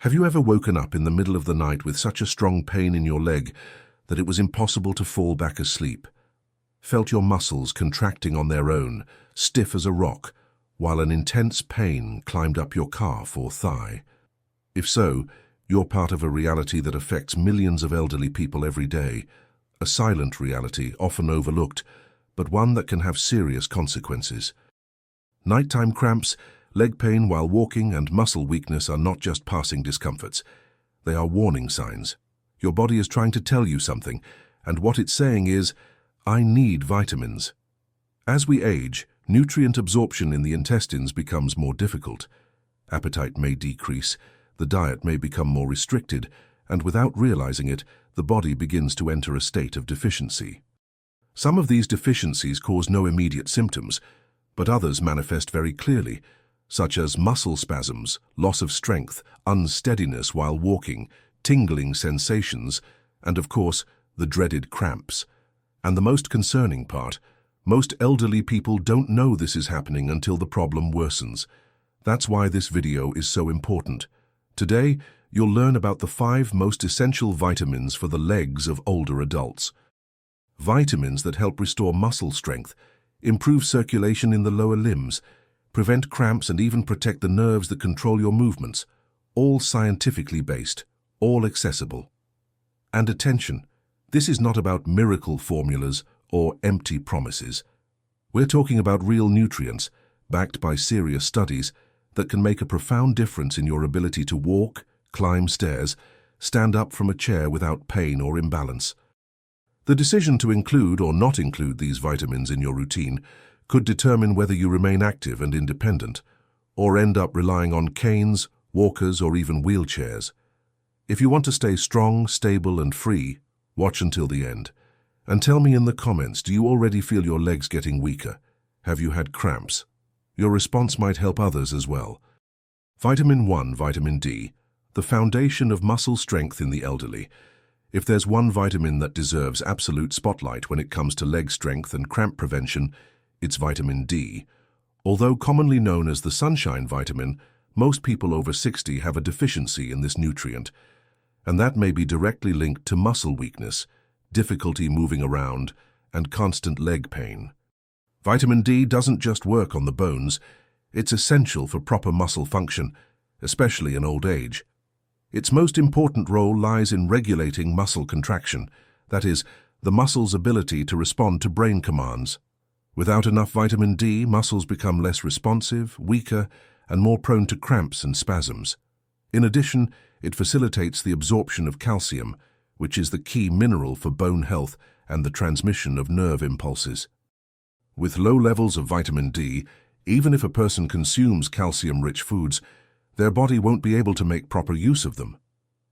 Have you ever woken up in the middle of the night with such a strong pain in your leg that it was impossible to fall back asleep? Felt your muscles contracting on their own, stiff as a rock, while an intense pain climbed up your calf or thigh? If so, you're part of a reality that affects millions of elderly people every day, a silent reality often overlooked, but one that can have serious consequences. Nighttime cramps, leg pain while walking, and muscle weakness are not just passing discomforts. They are warning signs. Your body is trying to tell you something, and what it's saying is, I need vitamins. As we age, nutrient absorption in the intestines becomes more difficult. Appetite may decrease, the diet may become more restricted, and without realizing it, the body begins to enter a state of deficiency. Some of these deficiencies cause no immediate symptoms, but others manifest very clearly, such as muscle spasms, loss of strength, unsteadiness while walking, tingling sensations, and of course, the dreaded cramps. And the most concerning part, most elderly people don't know this is happening until the problem worsens. That's why this video is so important. Today, you'll learn about the 5 most essential vitamins for the legs of older adults. Vitamins that help restore muscle strength, improve circulation in the lower limbs, prevent cramps, and even protect the nerves that control your movements, all scientifically based, all accessible. And attention, this is not about miracle formulas or empty promises. We're talking about real nutrients, backed by serious studies, that can make a profound difference in your ability to walk, climb stairs, stand up from a chair without pain or imbalance. The decision to include or not include these vitamins in your routine could determine whether you remain active and independent, or end up relying on canes, walkers, or even wheelchairs. If you want to stay strong, stable, and free, watch until the end. And tell me in the comments, do you already feel your legs getting weaker? Have you had cramps? Your response might help others as well. Vitamin 1, vitamin D, the foundation of muscle strength in the elderly. If there's one vitamin that deserves absolute spotlight when it comes to leg strength and cramp prevention, it's vitamin D. Although commonly known as the sunshine vitamin, most people over 60 have a deficiency in this nutrient, and that may be directly linked to muscle weakness, difficulty moving around, and constant leg pain. Vitamin D doesn't just work on the bones, it's essential for proper muscle function, especially in old age. Its most important role lies in regulating muscle contraction, that is, the muscle's ability to respond to brain commands. Without enough vitamin D, muscles become less responsive, weaker, and more prone to cramps and spasms. In addition, it facilitates the absorption of calcium, which is the key mineral for bone health and the transmission of nerve impulses. With low levels of vitamin D, even if a person consumes calcium-rich foods, their body won't be able to make proper use of them.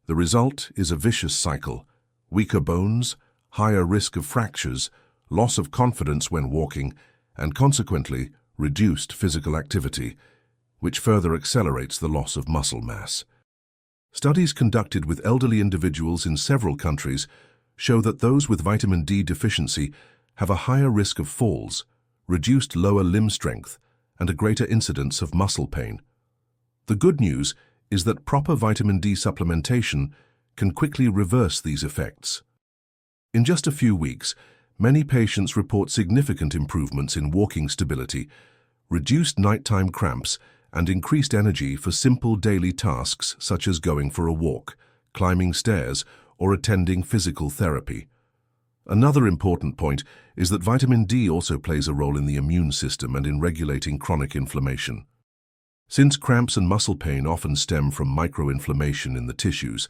The result is a vicious cycle: weaker bones, higher risk of fractures, loss of confidence when walking, and consequently, reduced physical activity, which further accelerates the loss of muscle mass. Studies conducted with elderly individuals in several countries show that those with vitamin D deficiency have a higher risk of falls, reduced lower limb strength, and a greater incidence of muscle pain. The good news is that proper vitamin D supplementation can quickly reverse these effects. In just a few weeks, many patients report significant improvements in walking stability, reduced nighttime cramps, and increased energy for simple daily tasks such as going for a walk, climbing stairs, or attending physical therapy. Another important point is that vitamin D also plays a role in the immune system and in regulating chronic inflammation. Since cramps and muscle pain often stem from microinflammation in the tissues,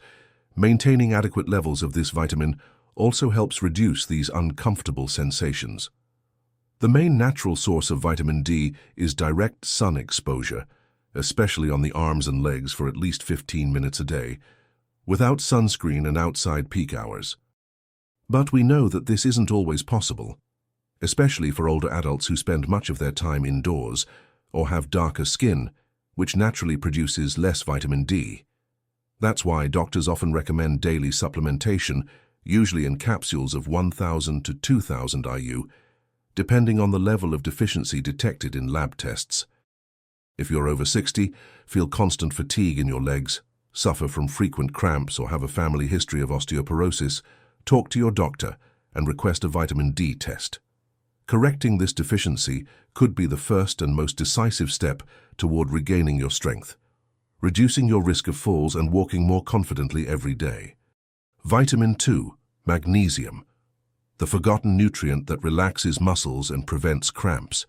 maintaining adequate levels of this vitamin also helps reduce these uncomfortable sensations. The main natural source of vitamin D is direct sun exposure, especially on the arms and legs for at least 15 minutes a day, without sunscreen and outside peak hours. But we know that this isn't always possible, especially for older adults who spend much of their time indoors or have darker skin, which naturally produces less vitamin D. That's why doctors often recommend daily supplementation, usually in capsules of 1,000 to 2,000 IU, depending on the level of deficiency detected in lab tests. If you're over 60, feel constant fatigue in your legs, suffer from frequent cramps, or have a family history of osteoporosis, talk to your doctor and request a vitamin D test. Correcting this deficiency could be the first and most decisive step toward regaining your strength, reducing your risk of falls and walking more confidently every day. Vitamin 2, magnesium, the forgotten nutrient that relaxes muscles and prevents cramps.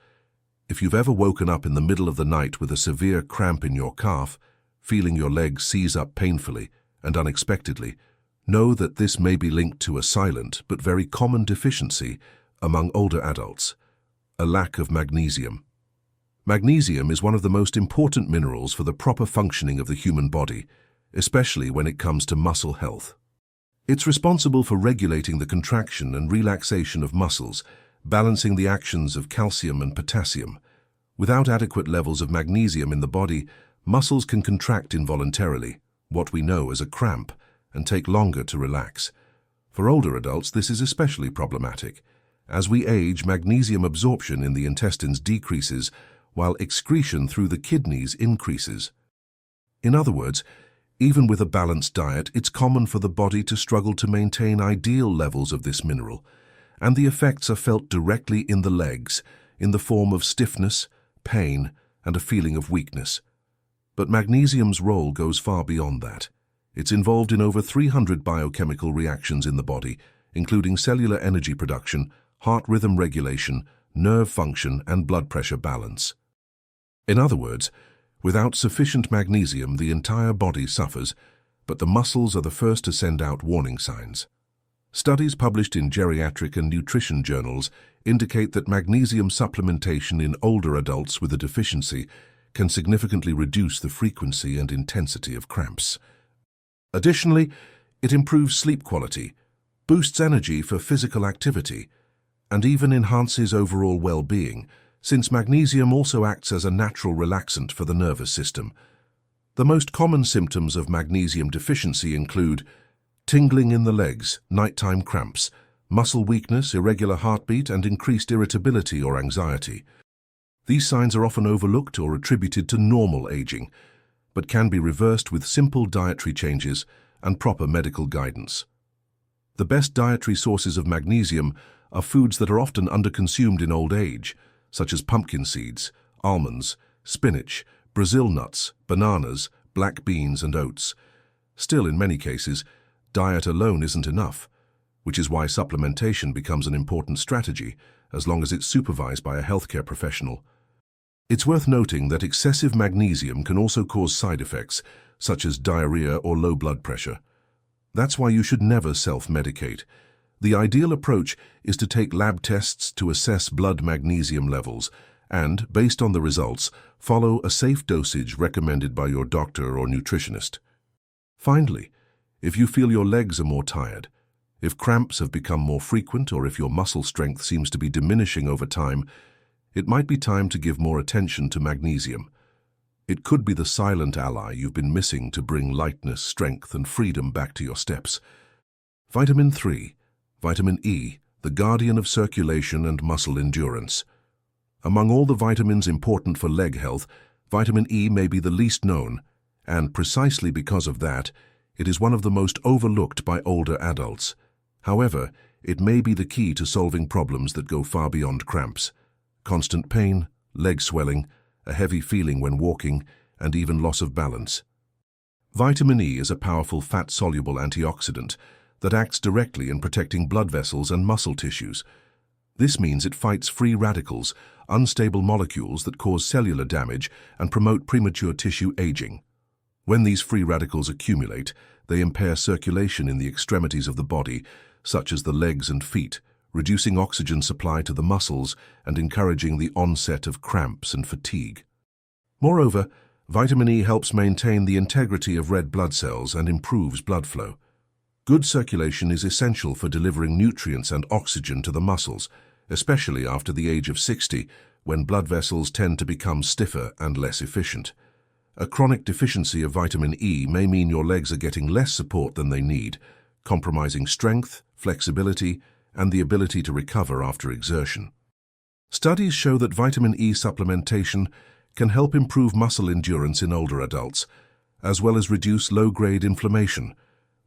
If you've ever woken up in the middle of the night with a severe cramp in your calf, feeling your leg seize up painfully and unexpectedly, know that this may be linked to a silent but very common deficiency among older adults: a lack of magnesium. Magnesium is one of the most important minerals for the proper functioning of the human body, especially when it comes to muscle health. It's responsible for regulating the contraction and relaxation of muscles, balancing the actions of calcium and potassium. Without adequate levels of magnesium in the body, muscles can contract involuntarily, what we know as a cramp, and take longer to relax. For older adults, this is especially problematic. As we age, magnesium absorption in the intestines decreases, while excretion through the kidneys increases. In other words, even with a balanced diet, it's common for the body to struggle to maintain ideal levels of this mineral, and the effects are felt directly in the legs, in the form of stiffness, pain, and a feeling of weakness. But magnesium's role goes far beyond that. It's involved in over 300 biochemical reactions in the body, including cellular energy production, heart rhythm regulation, nerve function, and blood pressure balance. In other words, without sufficient magnesium, the entire body suffers, but the muscles are the first to send out warning signs. Studies published in geriatric and nutrition journals indicate that magnesium supplementation in older adults with a deficiency can significantly reduce the frequency and intensity of cramps. Additionally, it improves sleep quality, boosts energy for physical activity, and even enhances overall well-being, since magnesium also acts as a natural relaxant for the nervous system. The most common symptoms of magnesium deficiency include tingling in the legs, nighttime cramps, muscle weakness, irregular heartbeat, and increased irritability or anxiety. These signs are often overlooked or attributed to normal aging, but can be reversed with simple dietary changes and proper medical guidance. The best dietary sources of magnesium are foods that are often underconsumed in old age, such as pumpkin seeds, almonds, spinach, Brazil nuts, bananas, black beans, and oats. Still, in many cases, diet alone isn't enough, which is why supplementation becomes an important strategy, as long as it's supervised by a healthcare professional. It's worth noting that excessive magnesium can also cause side effects, such as diarrhea or low blood pressure. That's why you should never self-medicate. The ideal approach is to take lab tests to assess blood magnesium levels and, based on the results, follow a safe dosage recommended by your doctor or nutritionist. Finally, if you feel your legs are more tired, if cramps have become more frequent, or if your muscle strength seems to be diminishing over time, it might be time to give more attention to magnesium. It could be the silent ally you've been missing to bring lightness, strength, and freedom back to your steps. Vitamin 3. Vitamin E, the guardian of circulation and muscle endurance. Among all the vitamins important for leg health, vitamin E may be the least known, and precisely because of that, it is one of the most overlooked by older adults. However, it may be the key to solving problems that go far beyond cramps. Constant pain, leg swelling, a heavy feeling when walking, and even loss of balance. Vitamin E is a powerful fat-soluble antioxidant that acts directly in protecting blood vessels and muscle tissues. This means it fights free radicals, unstable molecules that cause cellular damage and promote premature tissue aging. When these free radicals accumulate, they impair circulation in the extremities of the body, such as the legs and feet, reducing oxygen supply to the muscles and encouraging the onset of cramps and fatigue. Moreover, vitamin E helps maintain the integrity of red blood cells and improves blood flow. Good circulation is essential for delivering nutrients and oxygen to the muscles, especially after the age of 60, when blood vessels tend to become stiffer and less efficient. A chronic deficiency of vitamin E may mean your legs are getting less support than they need, compromising strength, flexibility, and the ability to recover after exertion. Studies show that vitamin E supplementation can help improve muscle endurance in older adults, as well as reduce low-grade inflammation,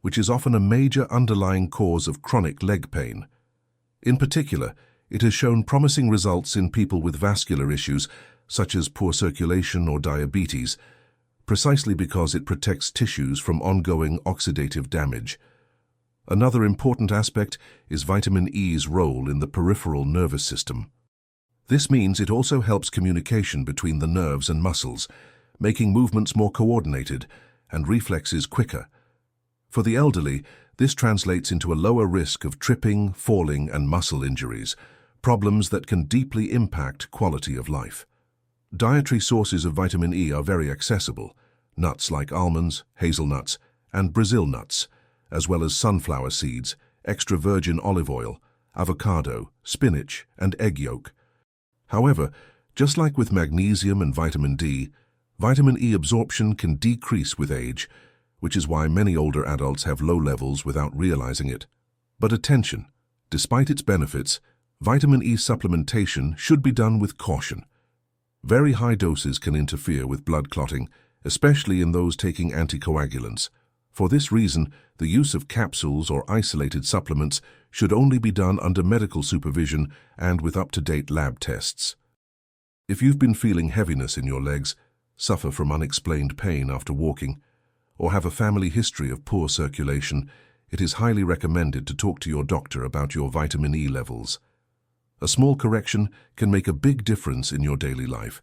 which is often a major underlying cause of chronic leg pain. In particular, it has shown promising results in people with vascular issues such as poor circulation or diabetes, precisely because it protects tissues from ongoing oxidative damage. Another important aspect is vitamin E's role in the peripheral nervous system. This means it also helps communication between the nerves and muscles, making movements more coordinated and reflexes quicker. For the elderly, this translates into a lower risk of tripping, falling, and muscle injuries, problems that can deeply impact quality of life. Dietary sources of vitamin E are very accessible: nuts like almonds, hazelnuts, and Brazil nuts, as well as sunflower seeds, extra virgin olive oil, avocado, spinach, and egg yolk. However, just like with magnesium and vitamin D, vitamin E absorption can decrease with age, which is why many older adults have low levels without realizing it. But attention, despite its benefits, vitamin E supplementation should be done with caution. Very high doses can interfere with blood clotting, especially in those taking anticoagulants. For this reason, the use of capsules or isolated supplements should only be done under medical supervision and with up-to-date lab tests. If you've been feeling heaviness in your legs, suffer from unexplained pain after walking, or have a family history of poor circulation, it is highly recommended to talk to your doctor about your vitamin E levels. A small correction can make a big difference in your daily life.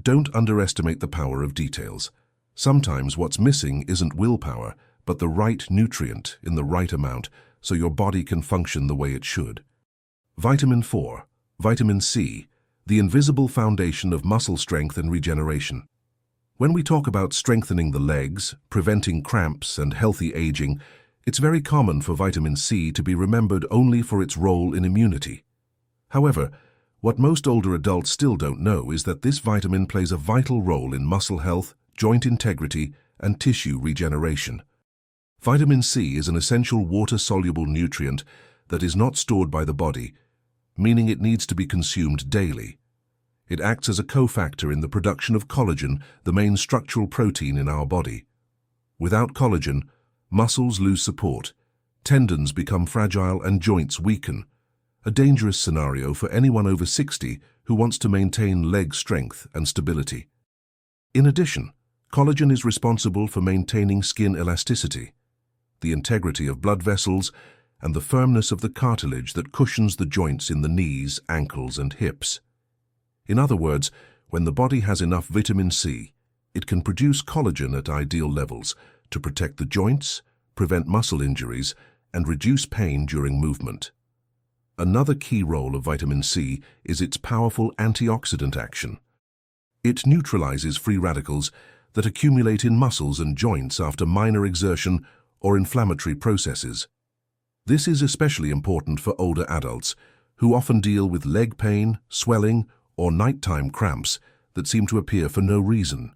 Don't underestimate the power of details. Sometimes what's missing isn't willpower, but the right nutrient in the right amount so your body can function the way it should. Vitamin 4, vitamin C, the invisible foundation of muscle strength and regeneration. When we talk about strengthening the legs, preventing cramps, and healthy aging, it's very common for vitamin C to be remembered only for its role in immunity. However, what most older adults still don't know is that this vitamin plays a vital role in muscle health, joint integrity, and tissue regeneration. Vitamin C is an essential water-soluble nutrient that is not stored by the body, meaning it needs to be consumed daily. It acts as a cofactor in the production of collagen, the main structural protein in our body. Without collagen, muscles lose support, tendons become fragile, and joints weaken. A dangerous scenario for anyone over 60 who wants to maintain leg strength and stability. In addition, collagen is responsible for maintaining skin elasticity, the integrity of blood vessels, and the firmness of the cartilage that cushions the joints in the knees, ankles, and hips. In other words, when the body has enough vitamin C, it can produce collagen at ideal levels to protect the joints, prevent muscle injuries, and reduce pain during movement. Another key role of vitamin C is its powerful antioxidant action. It neutralizes free radicals that accumulate in muscles and joints after minor exertion or inflammatory processes. This is especially important for older adults who often deal with leg pain, swelling, or nighttime cramps that seem to appear for no reason.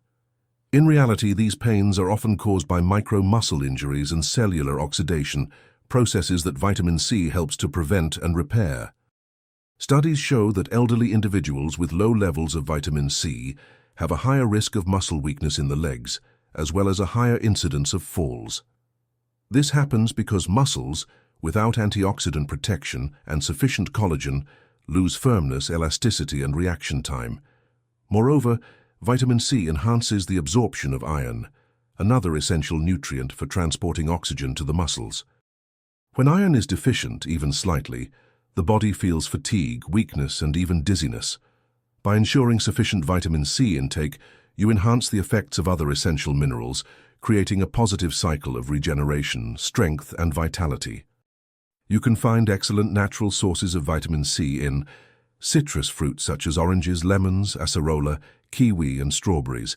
In reality, these pains are often caused by micro-muscle injuries and cellular oxidation, processes that vitamin C helps to prevent and repair. Studies show that elderly individuals with low levels of vitamin C have a higher risk of muscle weakness in the legs, as well as a higher incidence of falls. This happens because muscles, without antioxidant protection and sufficient collagen, lose firmness, elasticity, and reaction time. Moreover, vitamin C enhances the absorption of iron, another essential nutrient for transporting oxygen to the muscles. When iron is deficient, even slightly, the body feels fatigue, weakness, and even dizziness. By ensuring sufficient vitamin C intake, you enhance the effects of other essential minerals, creating a positive cycle of regeneration, strength, and vitality. You can find excellent natural sources of vitamin C in citrus fruits such as oranges, lemons, acerola, kiwi, and strawberries,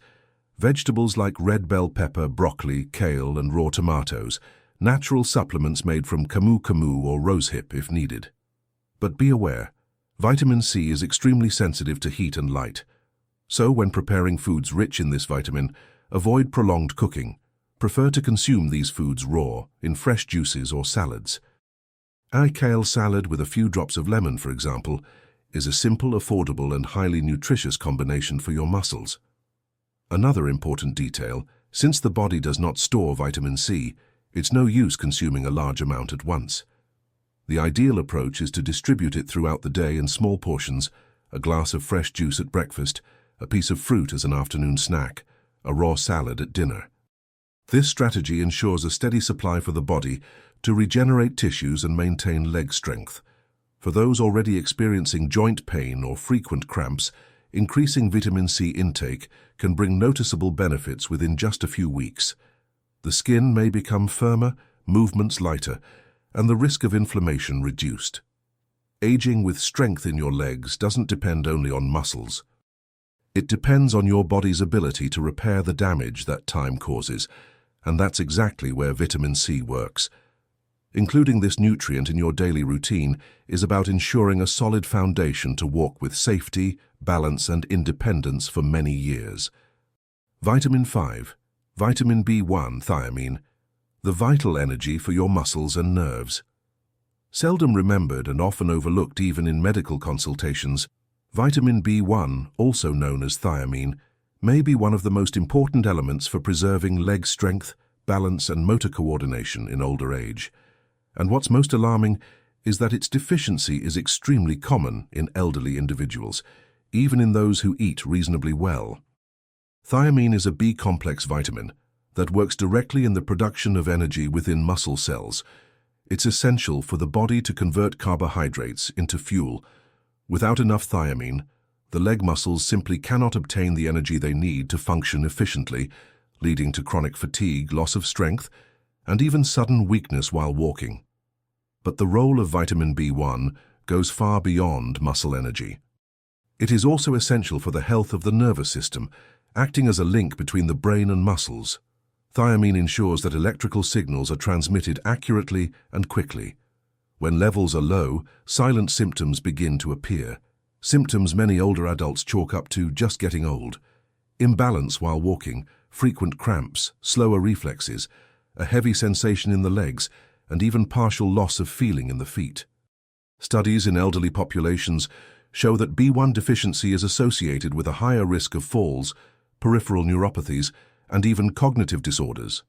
vegetables like red bell pepper, broccoli, kale, and raw tomatoes, natural supplements made from camu or rosehip if needed. But be aware, vitamin C is extremely sensitive to heat and light. So when preparing foods rich in this vitamin, avoid prolonged cooking. Prefer to consume these foods raw, in fresh juices or salads. A kale salad with a few drops of lemon, for example, is a simple, affordable, and highly nutritious combination for your muscles. Another important detail, Since the body does not store vitamin C, it's no use consuming a large amount at once. The ideal approach is to distribute it throughout the day in small portions: a glass of fresh juice at breakfast, a piece of fruit as an afternoon snack, a raw salad at dinner. This strategy ensures a steady supply for the body to regenerate tissues and maintain leg strength. For those already experiencing joint pain or frequent cramps, increasing vitamin C intake can bring noticeable benefits within just a few weeks. The skin may become firmer, movements lighter, and the risk of inflammation reduced. Aging with strength in your legs doesn't depend only on muscles. It depends on your body's ability to repair the damage that time causes, and that's exactly where vitamin C works. Including this nutrient in your daily routine is about ensuring a solid foundation to walk with safety, balance, and independence for many years. Vitamin 5. Vitamin B1 thiamine, the vital energy for your muscles and nerves. Seldom remembered and often overlooked even in medical consultations, vitamin B1, also known as thiamine, may be one of the most important elements for preserving leg strength, balance, and motor coordination in older age. And what's most alarming is that its deficiency is extremely common in elderly individuals, even in those who eat reasonably well. Thiamine is a B-complex vitamin that works directly in the production of energy within muscle cells. It's essential for the body to convert carbohydrates into fuel. Without enough thiamine, the leg muscles simply cannot obtain the energy they need to function efficiently, leading to chronic fatigue, loss of strength, and even sudden weakness while walking. But the role of vitamin B1 goes far beyond muscle energy. It is also essential for the health of the nervous system, acting as a link between the brain and muscles. Thiamine ensures that electrical signals are transmitted accurately and quickly. When levels are low, silent symptoms begin to appear. Symptoms many older adults chalk up to just getting old. Imbalance while walking, frequent cramps, slower reflexes, a heavy sensation in the legs, and even partial loss of feeling in the feet. Studies in elderly populations show that B1 deficiency is associated with a higher risk of falls, peripheral neuropathies, and even cognitive disorders.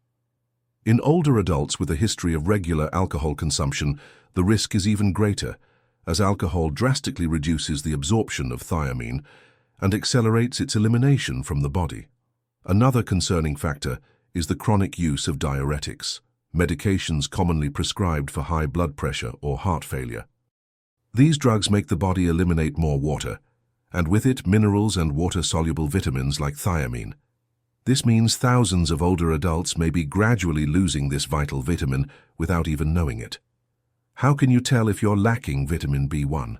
In older adults with a history of regular alcohol consumption, the risk is even greater, as alcohol drastically reduces the absorption of thiamine and accelerates its elimination from the body. Another concerning factor is the chronic use of diuretics, medications commonly prescribed for high blood pressure or heart failure. These drugs make the body eliminate more water, and with it minerals and water-soluble vitamins like thiamine. This means thousands of older adults may be gradually losing this vital vitamin without even knowing it. How can you tell if you're lacking vitamin B1?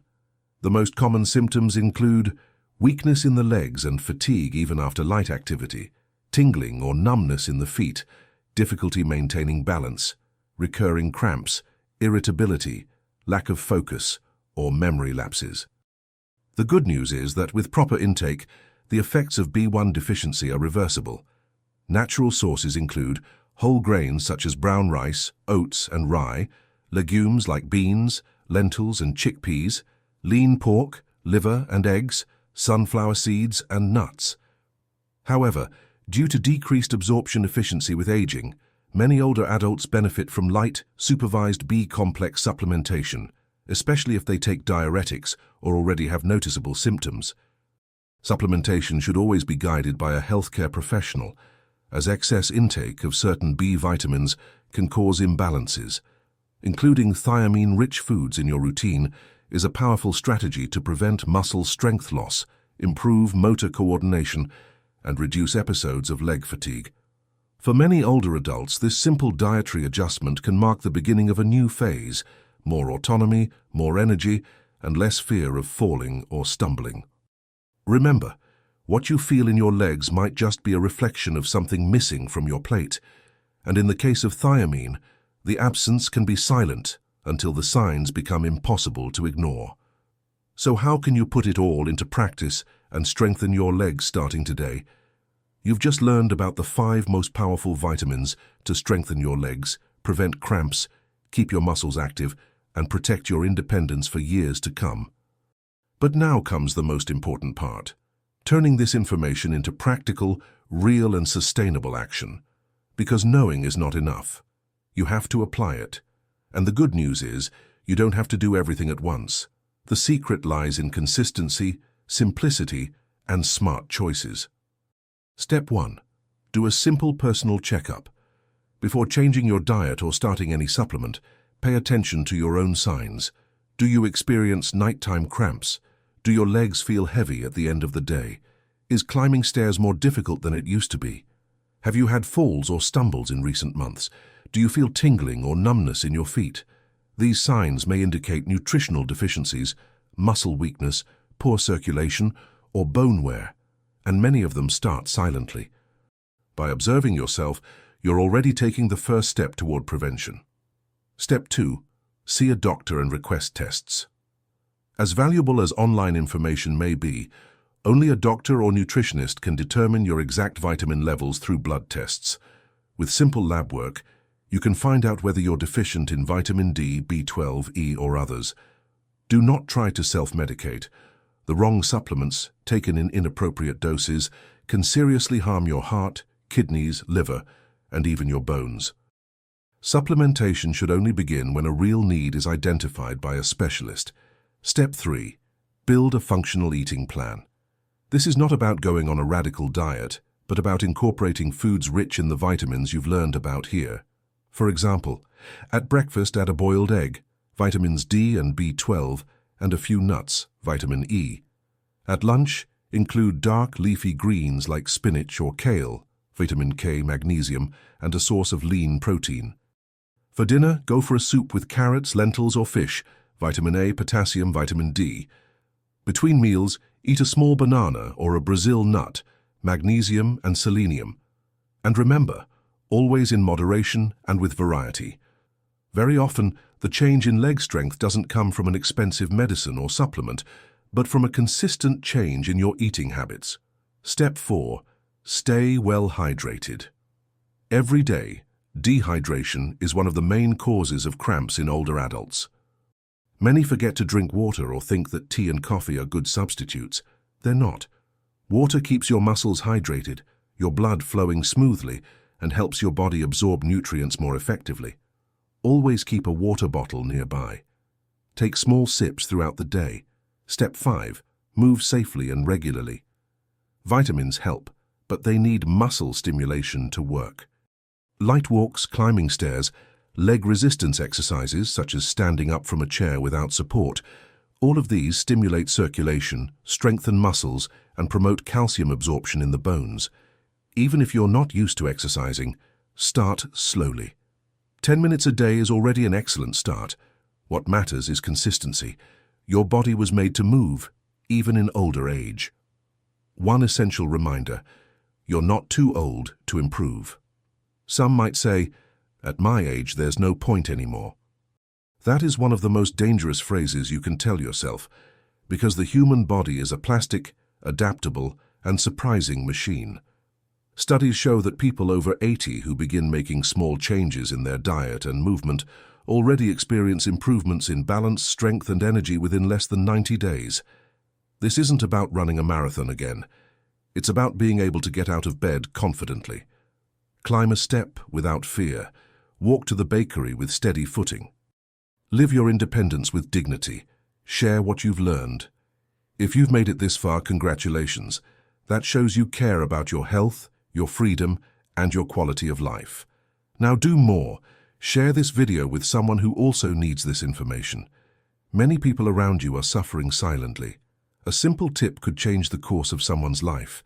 The most common symptoms include weakness in the legs and fatigue even after light activity, tingling or numbness in the feet, difficulty maintaining balance, recurring cramps, irritability, lack of focus, or memory lapses. The good news is that with proper intake, the effects of B1 deficiency are reversible. Natural sources include whole grains such as brown rice, oats, and rye, legumes like beans, lentils, and chickpeas, lean pork, liver and eggs, sunflower seeds, and nuts. However, due to decreased absorption efficiency with aging, many older adults benefit from light, supervised B-complex supplementation, especially if they take diuretics or already have noticeable symptoms. Supplementation should always be guided by a healthcare professional, as excess intake of certain B vitamins can cause imbalances. Including thiamine-rich foods in your routine is a powerful strategy to prevent muscle strength loss, improve motor coordination, and reduce episodes of leg fatigue. For many older adults, this simple dietary adjustment can mark the beginning of a new phase: more autonomy, more energy, and less fear of falling or stumbling. Remember, what you feel in your legs might just be a reflection of something missing from your plate, and in the case of thiamine, the absence can be silent until the signs become impossible to ignore. So how can you put it all into practice and strengthen your legs starting today? You've just learned about the 5 most powerful vitamins to strengthen your legs, prevent cramps, keep your muscles active, and protect your independence for years to come. But now comes the most important part: turning this information into practical, real and sustainable action. Because knowing is not enough. You have to apply it. And the good news is, you don't have to do everything at once. The secret lies in consistency, simplicity, and smart choices. Step 1. Do a simple personal checkup. Before changing your diet or starting any supplement, pay attention to your own signs. Do you experience nighttime cramps? Do your legs feel heavy at the end of the day? Is climbing stairs more difficult than it used to be? Have you had falls or stumbles in recent months? Do you feel tingling or numbness in your feet? These signs may indicate nutritional deficiencies, muscle weakness, poor circulation, or bone wear, and many of them start silently. By observing yourself, you're already taking the first step toward prevention. Step 2. See a doctor and request tests. As valuable as online information may be, only a doctor or nutritionist can determine your exact vitamin levels through blood tests. With simple lab work, you can find out whether you're deficient in vitamin D, B12, E, or others. Do not try to self-medicate. The wrong supplements, taken in inappropriate doses, can seriously harm your heart, kidneys, liver, and even your bones. Supplementation should only begin when a real need is identified by a specialist. Step 3. Build a functional eating plan. This is not about going on a radical diet, but about incorporating foods rich in the vitamins you've learned about here. For example, at breakfast add a boiled egg, vitamins D and B12, and a few nuts, vitamin E. At lunch, include dark leafy greens like spinach or kale, vitamin K, magnesium, and a source of lean protein. For dinner, go for a soup with carrots, lentils, or fish, vitamin A, potassium, vitamin D. Between meals, eat a small banana or a Brazil nut, magnesium and selenium. And remember, always in moderation and with variety. Very often, the change in leg strength doesn't come from an expensive medicine or supplement, but from a consistent change in your eating habits. Step 4. Stay well hydrated. Every day, dehydration is one of the main causes of cramps in older adults. Many forget to drink water or think that tea and coffee are good substitutes. They're not. Water keeps your muscles hydrated, your blood flowing smoothly, and helps your body absorb nutrients more effectively. Always keep a water bottle nearby. Take small sips throughout the day. Step 5. Move safely and regularly. Vitamins help, but they need muscle stimulation to work. Light walks, climbing stairs, leg resistance exercises such as standing up from a chair without support, all of these stimulate circulation, strengthen muscles, and promote calcium absorption in the bones. Even if you're not used to exercising, start slowly. 10 minutes a day is already an excellent start. What matters is consistency. Your body was made to move, even in older age. One essential reminder: you're not too old to improve. Some might say, "At my age, there's no point anymore." That is one of the most dangerous phrases you can tell yourself, because the human body is a plastic, adaptable, and surprising machine. Studies show that people over 80 who begin making small changes in their diet and movement already experience improvements in balance, strength, and energy within less than 90 days. This isn't about running a marathon again. It's about being able to get out of bed confidently. Climb a step without fear. Walk to the bakery with steady footing. Live your independence with dignity. Share what you've learned. If you've made it this far, congratulations. That shows you care about your health, your freedom, and your quality of life. Now do more. Share this video with someone who also needs this information. Many people around you are suffering silently. A simple tip could change the course of someone's life,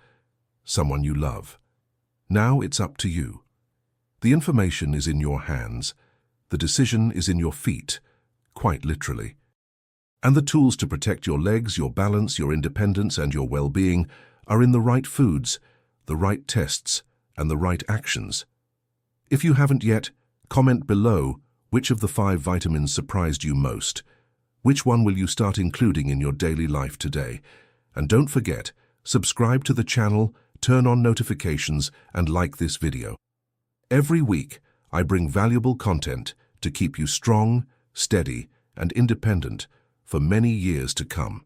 someone you love. Now it's up to you. The information is in your hands. The decision is in your feet, quite literally. And the tools to protect your legs, your balance, your independence, and your well-being are in the right foods, the right tests, and the right actions. If you haven't yet, comment below which of the 5 vitamins surprised you most. Which one will you start including in your daily life today? And don't forget, subscribe to the channel, turn on notifications, and like this video. Every week, I bring valuable content to keep you strong, steady, and independent for many years to come.